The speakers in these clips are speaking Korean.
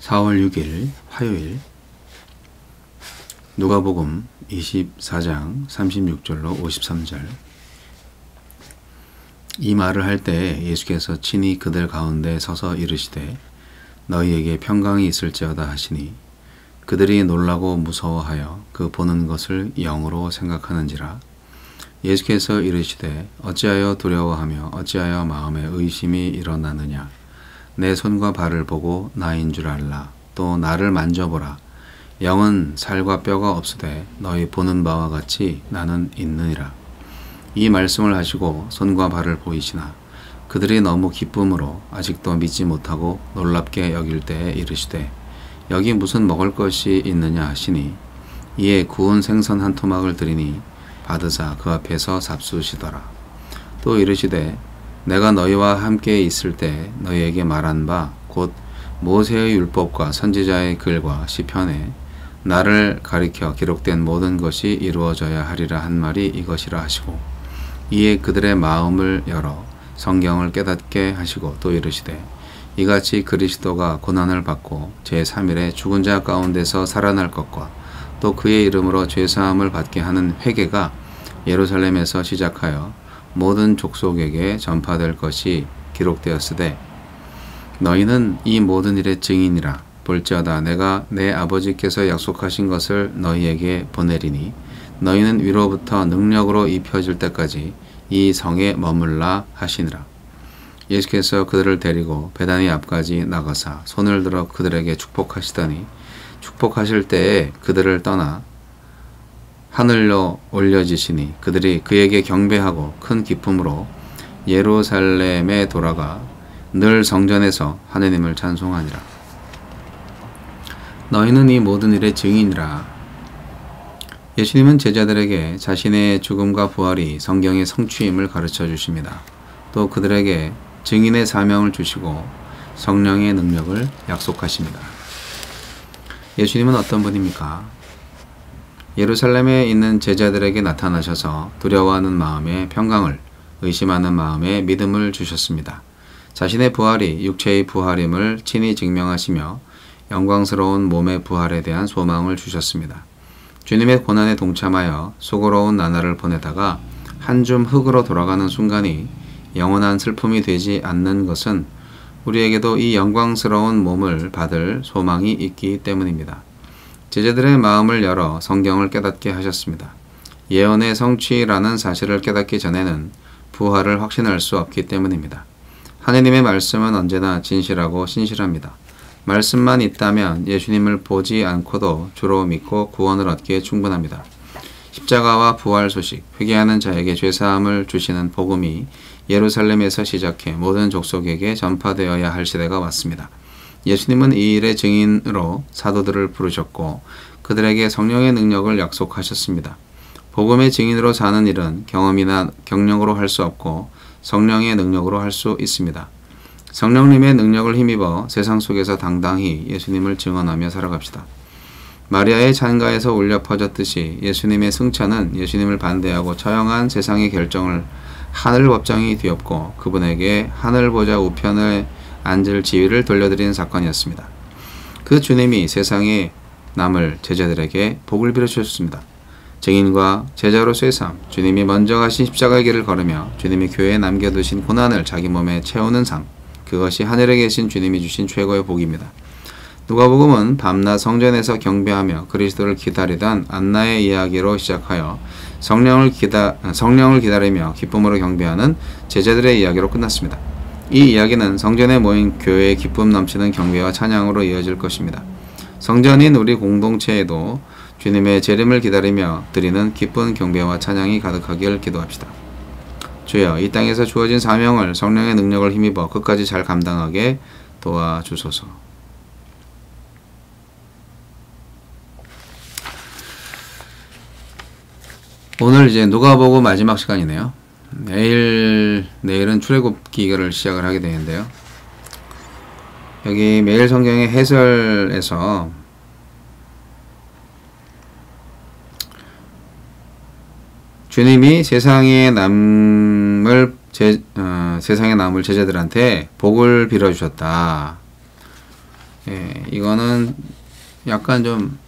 4월 6일 화요일 누가복음 24장 36절로 53절. 이 말을 할 때 예수께서 친히 그들 가운데 서서 이르시되 너희에게 평강이 있을지어다 하시니 그들이 놀라고 무서워하여 그 보는 것을 영으로 생각하는지라. 예수께서 이르시되 어찌하여 두려워하며 어찌하여 마음에 의심이 일어나느냐. 내 손과 발을 보고 나인 줄 알라. 또 나를 만져보라. 영은 살과 뼈가 없으되 너희 보는 바와 같이 나는 있느니라. 이 말씀을 하시고 손과 발을 보이시나 그들이 너무 기쁨으로 아직도 믿지 못하고 놀랍게 여길 때에 이르시되 여기 무슨 먹을 것이 있느냐 하시니 이에 구운 생선 한 토막을 드리니 받으사 그 앞에서 잡수시더라. 또 이르시되 내가 너희와 함께 있을 때 너희에게 말한 바 곧 모세의 율법과 선지자의 글과 시편에 나를 가리켜 기록된 모든 것이 이루어져야 하리라 한 말이 이것이라 하시고 이에 그들의 마음을 열어 성경을 깨닫게 하시고 또 이르시되 이같이 그리스도가 고난을 받고 제3일에 죽은 자 가운데서 살아날 것과 또 그의 이름으로 죄사함을 받게 하는 회개가 예루살렘에서 시작하여 모든 족속에게 전파될 것이 기록되었으되 너희는 이 모든 일의 증인이라. 볼지어다 내가 내 아버지께서 약속하신 것을 너희에게 보내리니 너희는 위로부터 능력으로 입혀질 때까지 이 성에 머물라 하시니라. 예수께서 그들을 데리고 베다니 앞까지 나가사 손을 들어 그들에게 축복하시더니 축복하실 때에 그들을 떠나 하늘로 올려지시니 그들이 그에게 경배하고 큰 기쁨으로 예루살렘에 돌아가 늘 성전에서 하느님을 찬송하니라. 너희는 이 모든 일의 증인이라. 예수님은 제자들에게 자신의 죽음과 부활이 성경의 성취임을 가르쳐 주십니다. 또 그들에게 증인의 사명을 주시고 성령의 능력을 약속하십니다. 예수님은 어떤 분입니까? 예루살렘에 있는 제자들에게 나타나셔서 두려워하는 마음에 평강을, 의심하는 마음에 믿음을 주셨습니다. 자신의 부활이 육체의 부활임을 친히 증명하시며 영광스러운 몸의 부활에 대한 소망을 주셨습니다. 주님의 고난에 동참하여 수고로운 나날을 보내다가 한 줌 흙으로 돌아가는 순간이 영원한 슬픔이 되지 않는 것은 우리에게도 이 영광스러운 몸을 받을 소망이 있기 때문입니다. 제자들의 마음을 열어 성경을 깨닫게 하셨습니다. 예언의 성취라는 사실을 깨닫기 전에는 부활을 확신할 수 없기 때문입니다. 하느님의 말씀은 언제나 진실하고 신실합니다. 말씀만 있다면 예수님을 보지 않고도 주로 믿고 구원을 얻기에 충분합니다. 십자가와 부활 소식, 회개하는 자에게 죄사함을 주시는 복음이 예루살렘에서 시작해 모든 족속에게 전파되어야 할 시대가 왔습니다. 예수님은 이 일의 증인으로 사도들을 부르셨고 그들에게 성령의 능력을 약속하셨습니다. 복음의 증인으로 사는 일은 경험이나 경력으로 할 수 없고 성령의 능력으로 할 수 있습니다. 성령님의 능력을 힘입어 세상 속에서 당당히 예수님을 증언하며 살아갑시다. 마리아의 잔가에서 울려 퍼졌듯이 예수님의 승천은 예수님을 반대하고 처형한 세상의 결정을 하늘 법정이 뒤엎고 그분에게 하늘 보좌 우편에 앉을 지위를 돌려드린 사건이었습니다. 그 주님이 세상에 남을 제자들에게 복을 빌어주셨습니다. 증인과 제자로서의 삶, 주님이 먼저 가신 십자가의 길을 걸으며 주님이 교회에 남겨두신 고난을 자기 몸에 채우는 삶, 그것이 하늘에 계신 주님이 주신 최고의 복입니다. 누가복음은 밤낮 성전에서 경배하며 그리스도를 기다리던 안나의 이야기로 시작하여 성령을 기다리며 기쁨으로 경배하는 제자들의 이야기로 끝났습니다. 이 이야기는 성전에 모인 교회의 기쁨 넘치는 경배와 찬양으로 이어질 것입니다. 성전인 우리 공동체에도 주님의 재림을 기다리며 드리는 기쁜 경배와 찬양이 가득하길 기도합시다. 주여, 이 땅에서 주어진 사명을 성령의 능력을 힘입어 끝까지 잘 감당하게 도와주소서. 오늘 이제 누가복음 마지막 시간이네요. 내일은 출애굽기를 시작을 하게 되는데요. 여기 매일 성경의 해설에서 주님이 세상에 남을 제자들한테 복을 빌어주셨다. 예, 이거는 약간 좀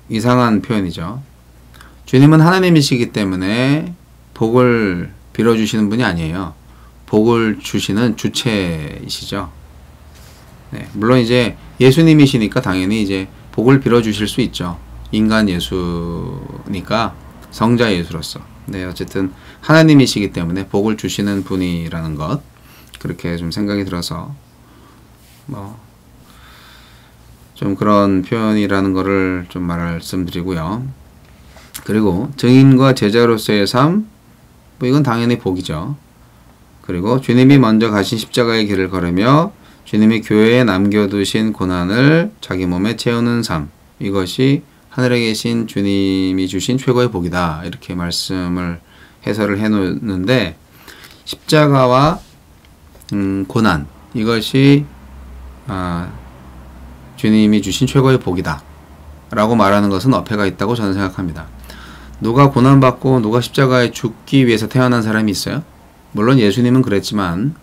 이상한 표현이죠. 주님은 하나님이시기 때문에 복을 빌어주시는 분이 아니에요. 복을 주시는 주체이시죠. 네, 물론 이제 예수님이시니까 당연히 이제 복을 빌어주실 수 있죠. 인간 예수니까 성자 예수로서. 네, 어쨌든 하나님이시기 때문에 복을 주시는 분이라는 것, 그렇게 좀 생각이 들어서 좀 그런 표현이라는 거를 좀 말씀드리고요. 그리고 증인과 제자로서의 삶, 이건 당연히 복이죠. 그리고 주님이 먼저 가신 십자가의 길을 걸으며 주님이 교회에 남겨두신 고난을 자기 몸에 채우는 삶, 이것이 하늘에 계신 주님이 주신 최고의 복이다, 이렇게 말씀을 해설을 해놓는데, 십자가와 고난, 이것이 주님이 주신 최고의 복이다 라고 말하는 것은 어폐가 있다고 저는 생각합니다. 누가 고난받고 누가 십자가에 죽기 위해서 태어난 사람이 있어요? 물론 예수님은 그랬지만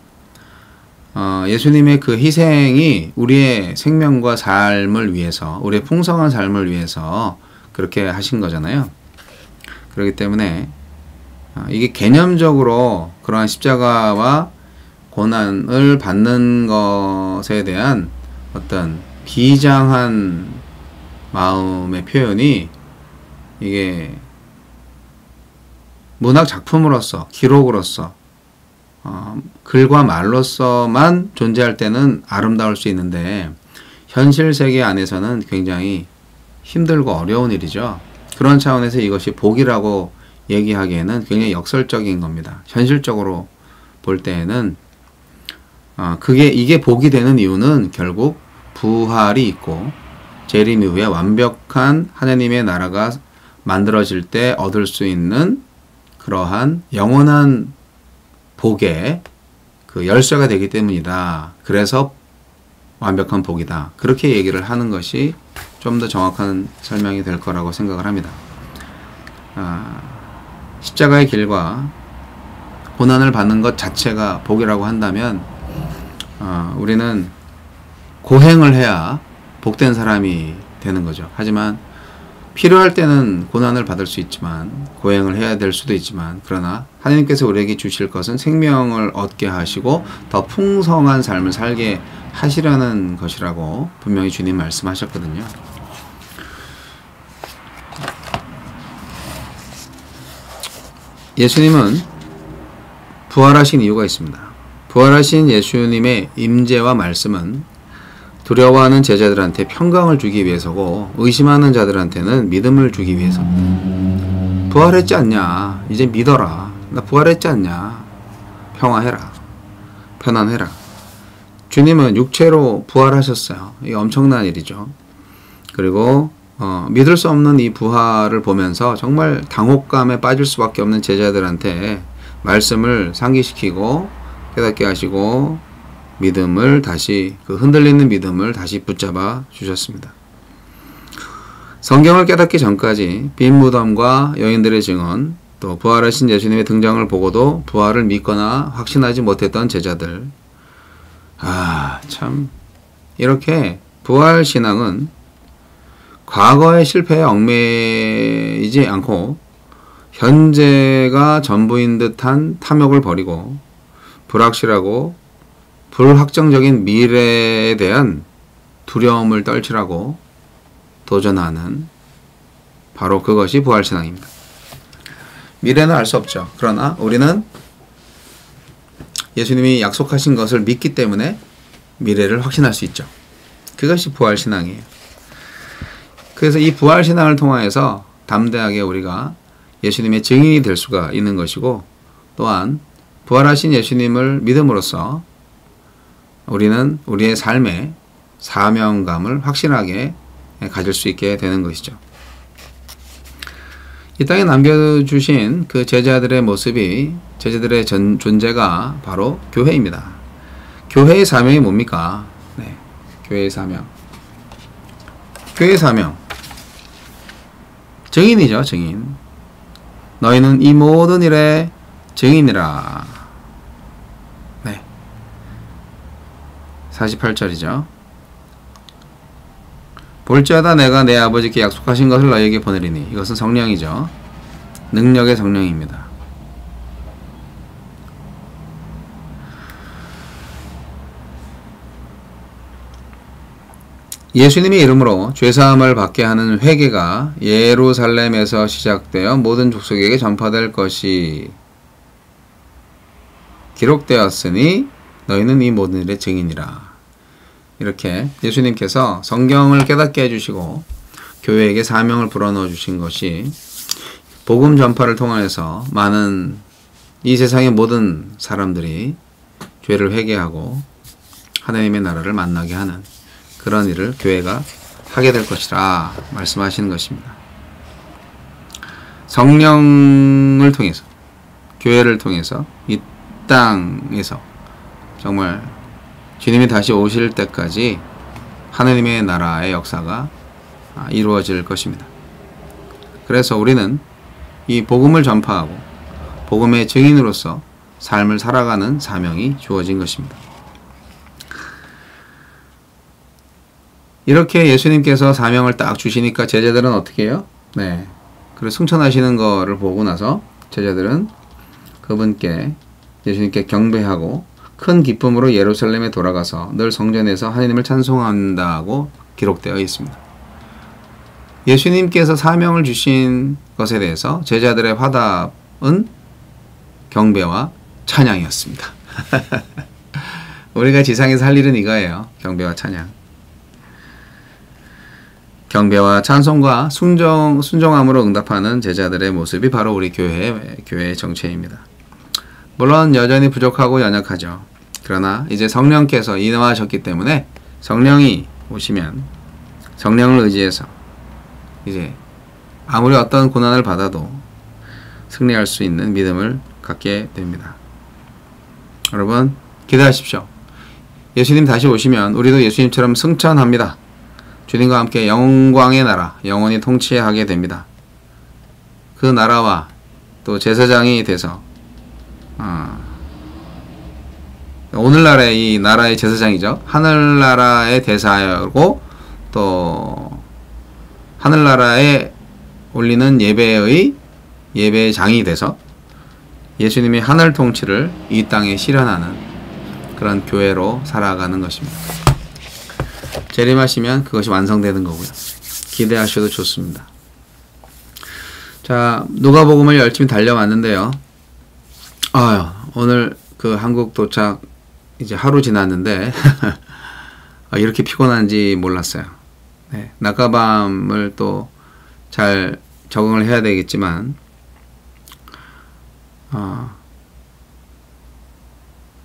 예수님의 그 희생이 우리의 생명과 삶을 위해서, 우리의 풍성한 삶을 위해서 그렇게 하신 거잖아요. 그렇기 때문에 이게 개념적으로 그러한 십자가와 고난을 받는 것에 대한 어떤 비장한 마음의 표현이 이게 문학 작품으로서, 기록으로서, 글과 말로서만 존재할 때는 아름다울 수 있는데 현실 세계 안에서는 굉장히 힘들고 어려운 일이죠. 그런 차원에서 이것이 복이라고 얘기하기에는 굉장히 역설적인 겁니다. 현실적으로 볼 때에는 이게 복이 되는 이유는 결국 부활이 있고 재림 이후에 완벽한 하나님의 나라가 만들어질 때 얻을 수 있는 그러한 영원한 복의 그 열쇠가 되기 때문이다. 그래서 완벽한 복이다. 그렇게 얘기를 하는 것이 좀 더 정확한 설명이 될 거라고 생각을 합니다. 십자가의 길과 고난을 받는 것 자체가 복이라고 한다면 우리는 고행을 해야 복된 사람이 되는 거죠. 하지만 필요할 때는 고난을 받을 수 있지만 고행을 해야 될 수도 있지만, 그러나 하나님께서 우리에게 주실 것은 생명을 얻게 하시고 더 풍성한 삶을 살게 하시려는 것이라고 분명히 주님 말씀하셨거든요. 예수님은 부활하신 이유가 있습니다. 부활하신 예수님의 임재와 말씀은 두려워하는 제자들한테 평강을 주기 위해서고, 의심하는 자들한테는 믿음을 주기 위해서. 부활했지 않냐? 이제 믿어라. 나 부활했지 않냐? 평화해라. 편안해라. 주님은 육체로 부활하셨어요. 이게 엄청난 일이죠. 그리고 믿을 수 없는 이 부활을 보면서 정말 당혹감에 빠질 수밖에 없는 제자들한테 말씀을 상기시키고 깨닫게 하시고 믿음을 다시, 그 흔들리는 믿음을 다시 붙잡아 주셨습니다. 성경을 깨닫기 전까지 빈 무덤과 여인들의 증언, 또 부활하신 예수님의 등장을 보고도 부활을 믿거나 확신하지 못했던 제자들, 참 이렇게 부활 신앙은 과거의 실패에 얽매이지 않고 현재가 전부인 듯한 탐욕을 버리고 불확실하고 불확정적인 미래에 대한 두려움을 떨치라고 도전하는, 바로 그것이 부활신앙입니다. 미래는 알 수 없죠. 그러나 우리는 예수님이 약속하신 것을 믿기 때문에 미래를 확신할 수 있죠. 그것이 부활신앙이에요. 그래서 이 부활신앙을 통하여서 담대하게 우리가 예수님의 증인이 될 수가 있는 것이고, 또한 부활하신 예수님을 믿음으로써 우리는 우리의 삶의 사명감을 확실하게 가질 수 있게 되는 것이죠. 이 땅에 남겨주신 그 제자들의 모습이, 제자들의 존재가 바로 교회입니다. 교회의 사명이 뭡니까? 네, 교회의 사명. 교회의 사명. 증인이죠, 증인. 너희는 이 모든 일의 증인이라. 네. 48절이죠. 볼지어다 내가 내 아버지께 약속하신 것을 너희에게 보내리니. 이것은 성령이죠. 능력의 성령입니다. 예수님의 이름으로 죄사함을 받게 하는 회개가 예루살렘에서 시작되어 모든 족속에게 전파될 것이 기록되었으니 너희는 이 모든 일의 증인이라. 이렇게 예수님께서 성경을 깨닫게 해주시고 교회에게 사명을 불어넣어 주신 것이 복음 전파를 통해서 많은 이 세상의 모든 사람들이 죄를 회개하고 하나님의 나라를 만나게 하는 그런 일을 교회가 하게 될 것이라 말씀하시는 것입니다. 성령을 통해서, 교회를 통해서 이 땅에서 정말 주님이 다시 오실 때까지 하나님의 나라의 역사가 이루어질 것입니다. 그래서 우리는 이 복음을 전파하고 복음의 증인으로서 삶을 살아가는 사명이 주어진 것입니다. 이렇게 예수님께서 사명을 딱 주시니까 제자들은 어떻게 해요? 네. 그리고 승천하시는 거를 보고 나서 제자들은 그분께 예수님께 경배하고 큰 기쁨으로 예루살렘에 돌아가서 늘 성전에서 하나님을 찬송한다고 기록되어 있습니다. 예수님께서 사명을 주신 것에 대해서 제자들의 화답은 경배와 찬양이었습니다. 우리가 지상에서 할 일은 이거예요. 경배와 찬양. 경배와 찬송과 순종함으로 응답하는 제자들의 모습이 바로 우리 교회의 정체입니다. 물론 여전히 부족하고 연약하죠. 그러나 이제 성령께서 인하하셨기 때문에 성령이 오시면 성령을 의지해서 이제 아무리 어떤 고난을 받아도 승리할 수 있는 믿음을 갖게 됩니다. 여러분 기대하십시오. 예수님 다시 오시면 우리도 예수님처럼 승천합니다. 주님과 함께 영광의 나라, 영원히 통치하게 됩니다. 그 나라와 또 제사장이 돼서 오늘날의 이 나라의 제사장이죠. 하늘나라의 대사하고 또 하늘나라에 올리는 예배의 장이 돼서 예수님이 하늘 통치를 이 땅에 실현하는 그런 교회로 살아가는 것입니다. 재림하시면 그것이 완성되는 거고요. 기대하셔도 좋습니다. 자, 누가복음을 열심히 달려왔는데요. 오늘 그 한국 도착 이제 하루 지났는데 이렇게 피곤한지 몰랐어요. 네, 낮과밤을 또 잘 적응을 해야 되겠지만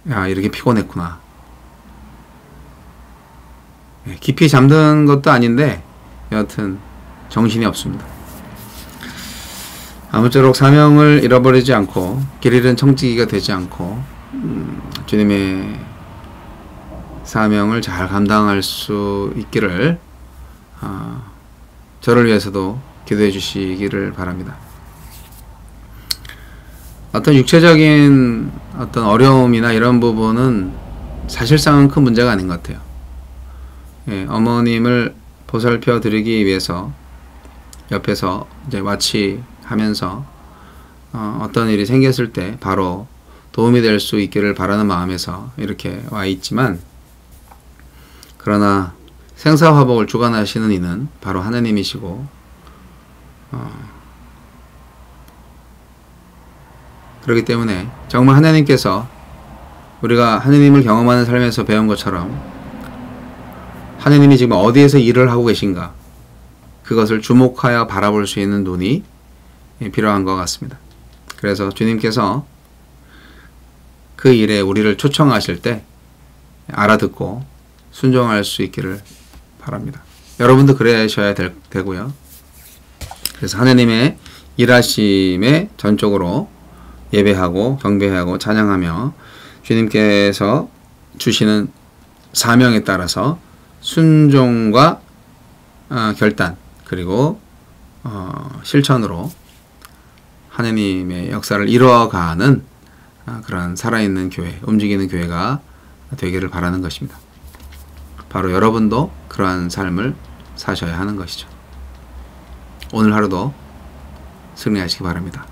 이렇게 피곤했구나. 네, 깊이 잠든 것도 아닌데 여하튼 정신이 없습니다. 아무쪼록 사명을 잃어버리지 않고 길 잃은 청지기가 되지 않고 주님의 사명을 잘 감당할 수 있기를 저를 위해서도 기도해 주시기를 바랍니다. 어떤 육체적인 어떤 어려움이나 이런 부분은 사실상은 큰 문제가 아닌 것 같아요. 예, 어머님을 보살펴 드리기 위해서 옆에서 이제 와치하면서 어떤 일이 생겼을 때 바로 도움이 될 수 있기를 바라는 마음에서 이렇게 와 있지만, 그러나 생사화복을 주관하시는 이는 바로 하나님이시고 그렇기 때문에 정말 하나님께서 우리가 하나님을 경험하는 삶에서 배운 것처럼 하나님이 지금 어디에서 일을 하고 계신가, 그것을 주목하여 바라볼 수 있는 눈이 필요한 것 같습니다. 그래서 주님께서 그 일에 우리를 초청하실 때 알아듣고 순종할 수 있기를 바랍니다. 여러분도 그러셔야 되고요. 그래서 하나님의 일하심에 전적으로 예배하고 경배하고 찬양하며 주님께서 주시는 사명에 따라서 순종과 결단 그리고 실천으로 하나님의 역사를 이루어가는 그런 살아있는 교회, 움직이는 교회가 되기를 바라는 것입니다. 바로 여러분도 그러한 삶을 사셔야 하는 것이죠. 오늘 하루도 승리하시기 바랍니다.